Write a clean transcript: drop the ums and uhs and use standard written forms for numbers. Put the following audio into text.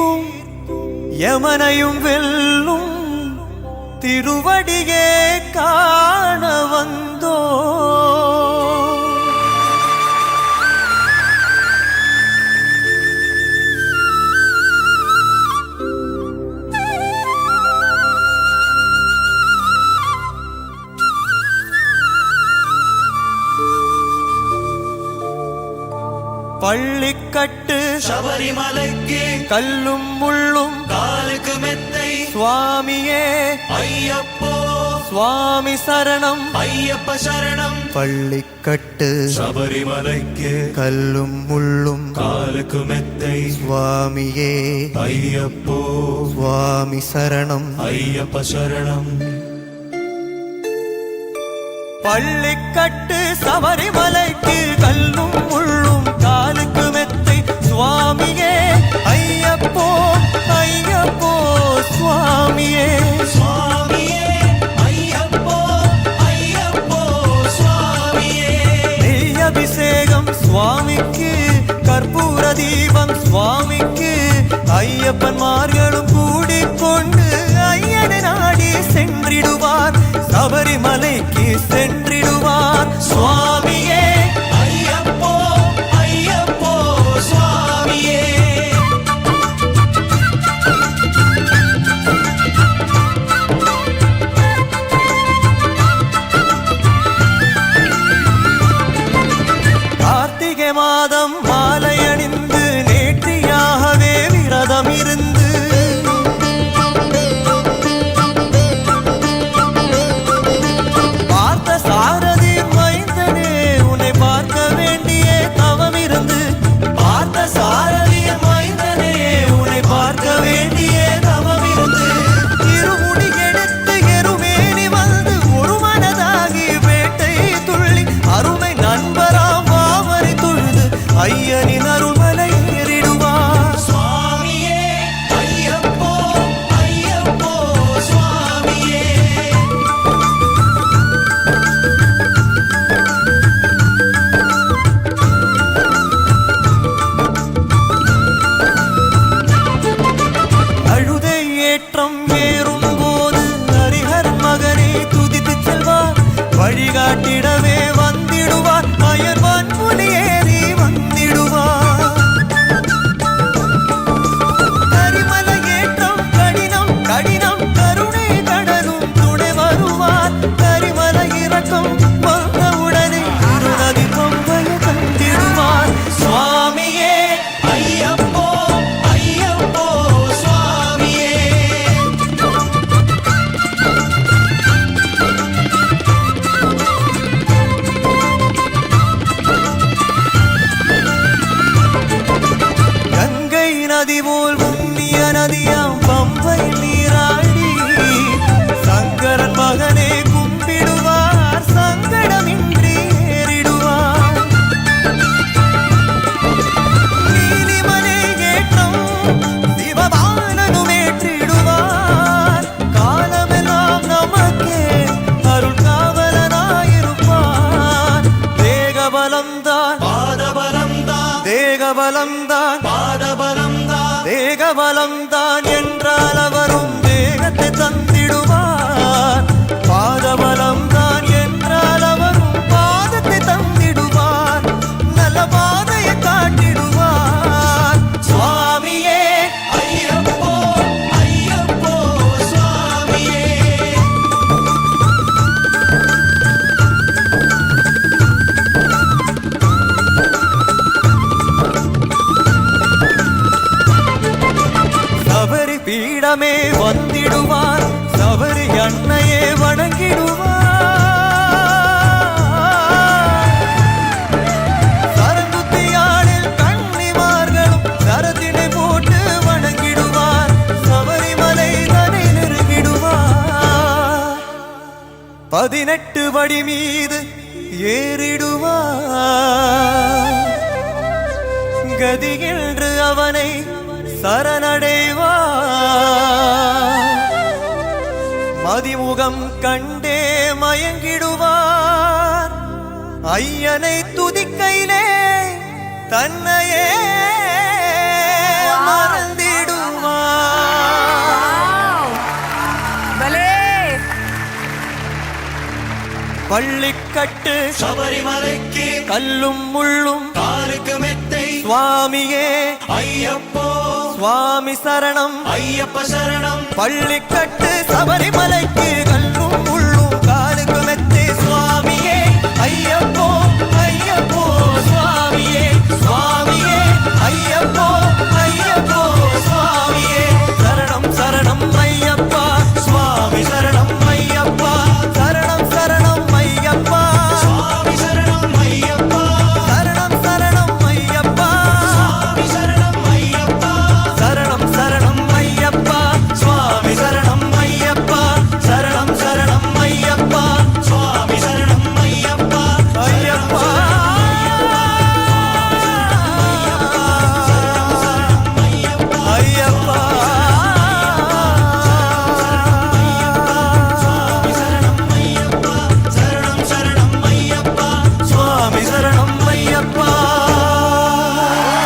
தீர்க்கும் யமனையும் வெல்லும் திருவடியே காண வந்தோ. பள்ளிக்கட்டு சபரிமலைக்கு கல்லும் முள்ளும் காலுக்கு மெத்தை சுவாமியே ஐயப்போ சுவாமி சரணம் ஐயப்ப சரணம். பள்ளிக்கட்டு சபரிமலைக்கு கல்லும் முள்ளும் காலுக்கு மெத்தை சுவாமியே ஐயப்போ சுவாமி சரணம் ஐயப்ப சரணம். பள்ளிக்கட்டு சபரிமலைக்கு கல்லும் முள்ளும் காலுக்கு மெத்தை சுவாமியே ஐயப்போ ஐயப்போ சுவாமியே சுவாமியே ஐயப்போ ஐயப்போ சுவாமியே. நெய் அபிஷேகம் சுவாமிக்கு கற்பூர தீபம் சுவாமிக்கு ஐயப்பன்மார்களும் கூடிக்கொண்டு ஐயனை நாடி சென்றிடுவார் சபரிமலைக்கு சென்றிடுவார் சுவாமியே ஐயப்போ ஐயப்போ சுவாமியே. கார்த்திகை மாதம் மாலை அணிந்து நேற்றியாகவே விரதம் இருந்து பார்த்த சாரதி மைந்தனே உன்னை பார்க்க வேண்டிய தவம் இருந்து பார்த்த சாரதி மைந்தனே உன்னை பார்க்க வேண்டிய தவம் இருந்து இருமுடி எடுத்து எருமேனி வந்து ஒரு மனதாகி வேட்டை துள்ளி அருமை நண்பராம் வாவரை தொழுது ஐயனின் அருள்மலை ஏறிடுவார் சுவாமியே ஐயப்போ ஐயப்போ சுவாமியே. அழுதை ஏற்றம் ஏறும் போது ஹரிஹரன் மகனை துதித்து செல்வார் வழிகாட்டிடவே வந்திடுவார் அயர்வான் புலி ஏறி வந்திடுவார். கரிமலை ஏற்றம் கடினம் கடினம் கருணை கடலும் துணை வருவார் கரிமலை இறக்கம் வந்தவுடனே இருநதி பொங்கையை தந்திடுவார் சுவாமியே ஐயப்போ ஐயப்போ சுவாமியே. கங்கை நதி போல் புண்ணிய நதியாம் பம்பை நீராடி சங்கரன் மகனே கும்பிடுவார் சங்கடமின்றி ஏறிடுவார். நீலிமலை ஏற்றம் சிவபாலனும் ஏற்றிடுவார் காலமெல்லாம் நமக்கே அருள் காவலனாயிருப்பார். தேகபலம்தான் பாதபலம்தான் தேகபலம்தான் பாதபலம்தான் தேகபலம்தான் என்றால் அவரும் தேகத்தை தந்திடுவார். பாதபலம்தான் என்றால் அவரும் பாதத்தை தந்திடுவார். நல்ல பாதையை காட்டிடுவார் சுவாமியே ஐயப்போ ஐயப்போ சுவாமியே. சபரி பீடமே வந்திடுவார் சபரி அன்னையே வணங்கிடுவார். சரங்குத்தியாளில் கன்னிமார்களும் சரத்தினை போட்டு வணங்கிடுவார் சபரிமலை தனை நெருங்கிடுவார். 18 படி மீது ஏறிடுவார் கதியின்று அவனை சரணடைவார். மதிமுகம் கண்டே மயங்கிடுவார் ஐயனை துதிக்கையிலே தன்னையே மறந்திடுவார். பள்ளிக்கட்டு சபரிமலைக்கு கல்லும் முள்ளும் காலுக்கு மெத்தை சுவாமியே ஐயப்போ சுவாமி சரணம் ஐயப்ப சரணம் பள்ளிக்கட்டு சபரிமலைக்கு கல்லும் முள்ளும் காலுக்கு மெத்தை சுவாமியே ஐயப்போ ஐயப்போ சுவாமியே சுவாமியே ஐயப்போ